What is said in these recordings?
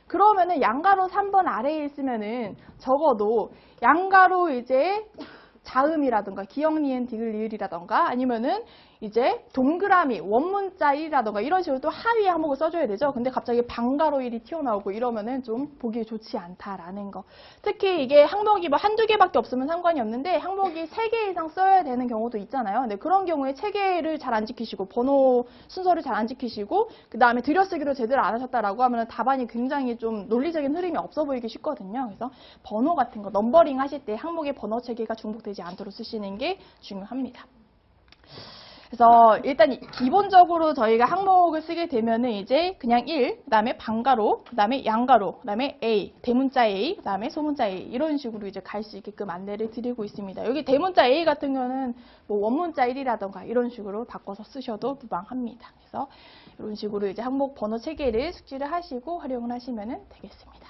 그러면은 양가로 3번 아래에 있으면은 적어도 양가로 이제 자음이라든가 기역, 니은, 디귿, 리을이라든가 아니면은 이제 동그라미, 원문자 1이라든가 이런 식으로 또 하위에 항목을 써줘야 되죠. 근데 갑자기 방가로 1이 튀어나오고 이러면은 좀 보기 좋지 않다라는 거. 특히 이게 항목이 뭐 한두 개밖에 없으면 상관이 없는데 항목이 3개 이상 써야 되는 경우도 있잖아요. 근데 그런 경우에 체계를 잘 안 지키시고 번호 순서를 잘 안 지키시고 그 다음에 들여쓰기로 제대로 안 하셨다라고 하면 답안이 굉장히 좀 논리적인 흐름이 없어 보이기 쉽거든요. 그래서 번호 같은 거 넘버링 하실 때 항목의 번호 체계가 중복되지 않도록 쓰시는 게 중요합니다. 그래서 일단 기본적으로 저희가 항목을 쓰게 되면은 이제 그냥 1, 그 다음에 방가로, 그 다음에 양가로, 그 다음에 A, 대문자 A, 그 다음에 소문자 A 이런 식으로 이제 갈 수 있게끔 안내를 드리고 있습니다. 여기 대문자 A 같은 경우는 뭐 원문자 1이라던가 이런 식으로 바꿔서 쓰셔도 무방합니다. 그래서 이런 식으로 이제 항목 번호 체계를 숙지를 하시고 활용을 하시면 되겠습니다.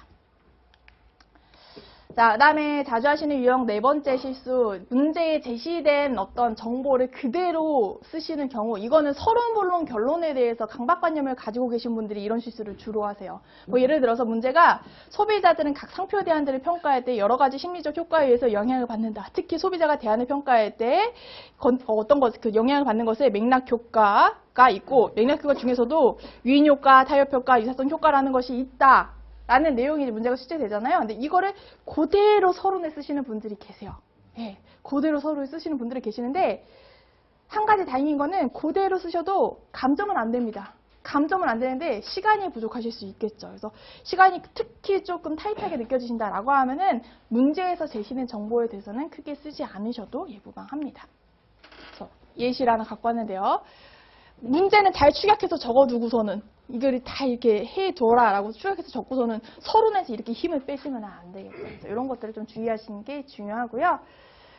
자, 그 다음에 자주 하시는 유형 4번째 실수, 문제에 제시된 어떤 정보를 그대로 쓰시는 경우, 이거는 서론본론 결론에 대해서 강박관념을 가지고 계신 분들이 이런 실수를 주로 하세요. 뭐 예를 들어서 문제가 소비자들은 각 상표 대안들을 평가할 때 여러 가지 심리적 효과에 의해서 영향을 받는다. 특히 소비자가 대안을 평가할 때 어떤 것, 그 영향을 받는 것에 맥락 효과가 있고, 맥락 효과 중에서도 유인 효과, 타협 효과, 유사성 효과라는 것이 있다. 라는 내용이 문제가 출제되잖아요. 근데 이거를 그대로 서론에 쓰시는 분들이 계세요. 예, 그대로 서론에 쓰시는 분들이 계시는데 한 가지 다행인 거는 그대로 쓰셔도 감점은 안 됩니다. 감점은 안 되는데 시간이 부족하실 수 있겠죠. 그래서 시간이 특히 조금 타이트하게 느껴지신다라고 하면은 문제에서 제시된 정보에 대해서는 크게 쓰지 않으셔도 무방합니다. 그래서 예시를 하나 갖고 왔는데요. 문제는 잘 축약해서 적어두고서는 이걸 다 이렇게 해둬라라고 축약해서 적고서는 서론에서 이렇게 힘을 빼시면 안 되겠죠. 이런 것들을 좀 주의하시는 게 중요하고요.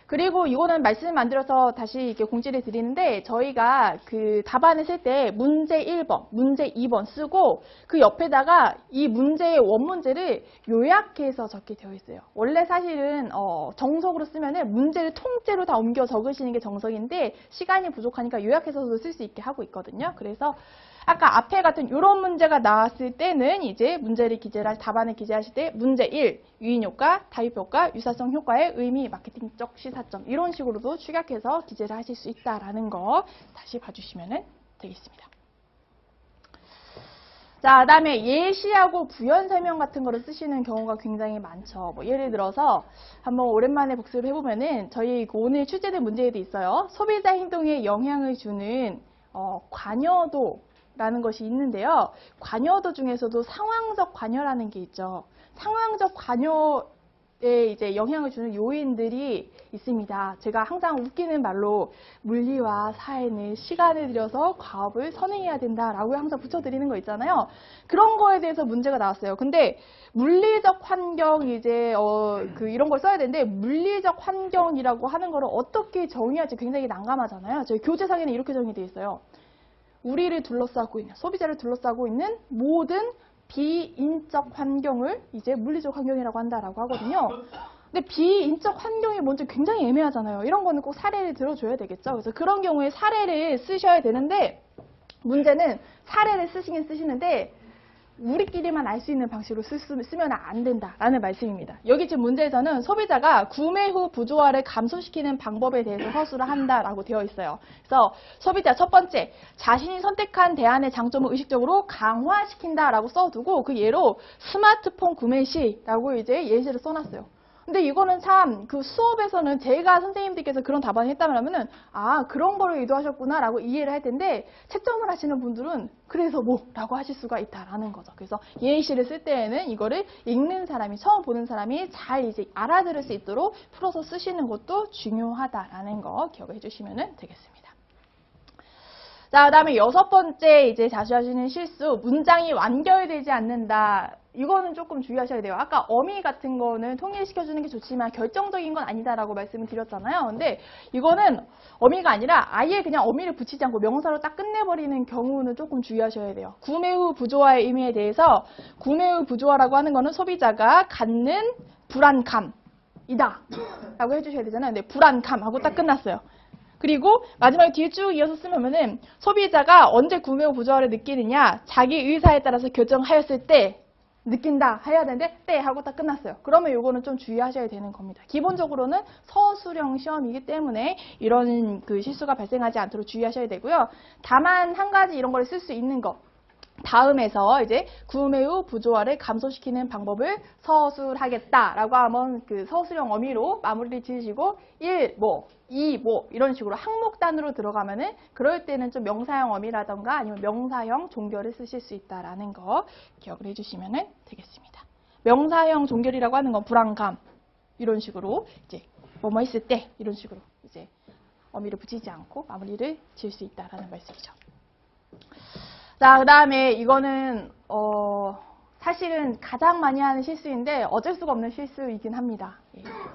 그리고 이거는 말씀을 만들어서 다시 이렇게 공지를 드리는데 저희가 그 답안을 쓸 때 문제 1번, 문제 2번 쓰고 그 옆에다가 이 문제의 원문제를 요약해서 적게 되어 있어요. 원래 사실은 정석으로 쓰면은 문제를 통째로 다 옮겨 적으시는 게 정석인데 시간이 부족하니까 요약해서도 쓸 수 있게 하고 있거든요. 그래서 아까 앞에 같은 이런 문제가 나왔을 때는 이제 문제를 기재를 답안을 기재하실 때 문제 1, 유인 효과, 타입 효과, 유사성 효과의 의미, 마케팅적 시사점 이런 식으로도 축약해서 기재를 하실 수 있다라는 거 다시 봐주시면 되겠습니다. 자, 그다음에 예시하고 부연 설명 같은 거를 쓰시는 경우가 굉장히 많죠. 뭐 예를 들어서 한번 오랜만에 복습을 해보면은 저희 오늘 출제된 문제에도 있어요. 소비자 행동에 영향을 주는 관여도 라는 것이 있는데요. 관여도 중에서도 상황적 관여라는 게 있죠. 상황적 관여에 이제 영향을 주는 요인들이 있습니다. 제가 항상 웃기는 말로 물리와 사회는 시간을 들여서 과업을 선행해야 된다라고 항상 붙여드리는 거 있잖아요. 그런 거에 대해서 문제가 나왔어요. 근데 물리적 환경 이제 이런 걸 써야 되는데 물리적 환경이라고 하는 거를 어떻게 정의할지 굉장히 난감하잖아요. 저희 교재상에는 이렇게 정의되어 있어요. 우리를 둘러싸고 있는, 소비자를 둘러싸고 있는 모든 비인적 환경을 이제 물리적 환경이라고 한다라고 하거든요. 근데 비인적 환경이 뭔지 굉장히 애매하잖아요. 이런 거는 꼭 사례를 들어줘야 되겠죠. 그래서 그런 경우에 사례를 쓰셔야 되는데 문제는 사례를 쓰시긴 쓰시는데 우리끼리만 알 수 있는 방식으로 쓰면 안 된다라는 말씀입니다. 여기 지금 문제에서는 소비자가 구매 후 부조화를 감소시키는 방법에 대해서 서술을 한다라고 되어 있어요. 그래서 소비자 첫 번째, 자신이 선택한 대안의 장점을 의식적으로 강화시킨다라고 써두고 그 예로 스마트폰 구매 시라고 이제 예시를 써놨어요. 근데 이거는 참 그 수업에서는 제가 선생님들께서 그런 답안을 했다면은 아 그런 거를 의도하셨구나라고 이해를 할 텐데 채점을 하시는 분들은 그래서 뭐라고 하실 수가 있다라는 거죠. 그래서 예시를 쓸 때에는 이거를 읽는 사람이 처음 보는 사람이 잘 이제 알아들을 수 있도록 풀어서 쓰시는 것도 중요하다라는 거 기억해 주시면 되겠습니다. 자, 그다음에 6번째 이제 자주 하시는 실수, 문장이 완결되지 않는다. 이거는 조금 주의하셔야 돼요. 아까 어미 같은 거는 통일시켜주는 게 좋지만 결정적인 건 아니다라고 말씀을 드렸잖아요. 근데 이거는 어미가 아니라 아예 그냥 어미를 붙이지 않고 명사로 딱 끝내버리는 경우는 조금 주의하셔야 돼요. 구매 후 부조화의 의미에 대해서 구매 후 부조화라고 하는 거는 소비자가 갖는 불안감이다 라고 해주셔야 되잖아요. 근데 불안감하고 딱 끝났어요. 그리고 마지막에 뒤에 쭉 이어서 쓰면은 소비자가 언제 구매 후 부조화를 느끼느냐, 자기 의사에 따라서 결정하였을 때 느낀다 해야 되는데 네 하고 딱 끝났어요. 그러면 요거는 좀 주의하셔야 되는 겁니다. 기본적으로는 서술형 시험이기 때문에 이런 그 실수가 발생하지 않도록 주의하셔야 되고요. 다만 한 가지 이런 걸 쓸 수 있는 거. 다음에서 이제 구매 후 부조화를 감소시키는 방법을 서술하겠다라고 하면 그 서술형 어미로 마무리를 지으시고 1, 2, 이런 식으로 항목 단으로 들어가면은 그럴 때는 좀 명사형 어미라던가 아니면 명사형 종결을 쓰실 수 있다라는 거 기억을 해주시면 되겠습니다. 명사형 종결이라고 하는 건 불안감 이런 식으로 이제 뭐뭐 있을 때 이런 식으로 이제 어미를 붙이지 않고 마무리를 지을 수 있다라는 말씀이죠. 자, 그 다음에 이거는 사실은 가장 많이 하는 실수인데 어쩔 수가 없는 실수이긴 합니다.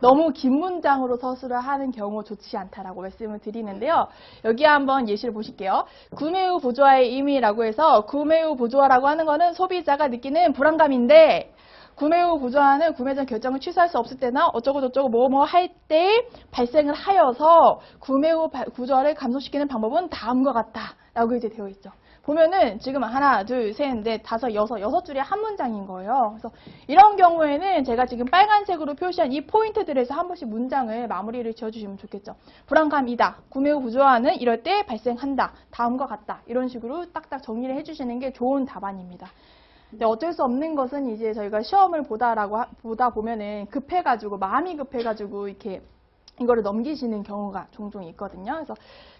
너무 긴 문장으로 서술을 하는 경우 좋지 않다라고 말씀을 드리는데요. 여기 한번 예시를 보실게요. 구매 후 부조화의 의미라고 해서 구매 후 부조화라고 하는 거는 소비자가 느끼는 불안감인데 구매 후 부조화는 구매 전 결정을 취소할 수 없을 때나 어쩌고 저쩌고 뭐뭐 할 때 발생을 하여서 구매 후 부조화를 감소시키는 방법은 다음과 같다라고 이제 되어 있죠. 보면은 지금 하나, 둘, 셋, 넷, 다섯, 여섯 줄이 한 문장인 거예요. 그래서 이런 경우에는 제가 지금 빨간색으로 표시한 이 포인트들에서 한 번씩 문장을 마무리를 지어주시면 좋겠죠. 불안감이다. 구매 후 부조화는 이럴 때 발생한다. 다음과 같다. 이런 식으로 딱딱 정리를 해주시는 게 좋은 답안입니다. 근데 어쩔 수 없는 것은 이제 저희가 시험을 보다 보면은 급해가지고 마음이 급해가지고 이렇게 이거를 넘기시는 경우가 종종 있거든요. 그래서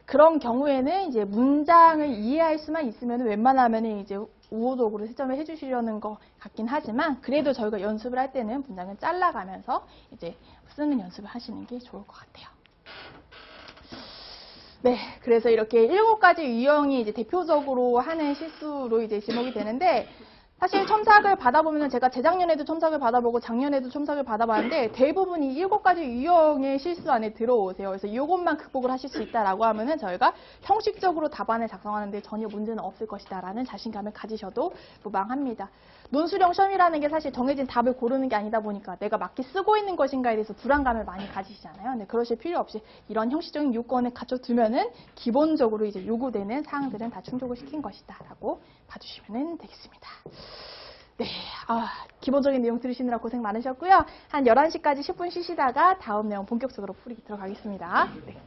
그런 경우에는 이제 문장을 이해할 수만 있으면 웬만하면 이제 우호적으로 채점을 해주시려는 것 같긴 하지만 그래도 저희가 연습을 할 때는 문장을 잘라가면서 이제 쓰는 연습을 하시는 게 좋을 것 같아요. 네, 그래서 이렇게 7가지 유형이 이제 대표적으로 하는 실수로 이제 지목이 되는데 사실 첨삭을 받아보면 제가 재작년에도 첨삭을 받아보고 작년에도 첨삭을 받아봤는데 대부분이 7가지 유형의 실수 안에 들어오세요. 그래서 이것만 극복을 하실 수 있다라고 하면은 저희가 형식적으로 답안을 작성하는데 전혀 문제는 없을 것이다라는 자신감을 가지셔도 무방합니다. 논술형 시험이라는 게 사실 정해진 답을 고르는 게 아니다 보니까 내가 맞게 쓰고 있는 것인가에 대해서 불안감을 많이 가지시잖아요. 근데 그러실 필요 없이 이런 형식적인 요건을 갖춰두면은 기본적으로 이제 요구되는 사항들은 다 충족을 시킨 것이다라고 봐주시면 되겠습니다. 네, 기본적인 내용 들으시느라 고생 많으셨고요. 한 11시까지 10분 쉬시다가 다음 내용 본격적으로 풀이 들어가겠습니다. 네.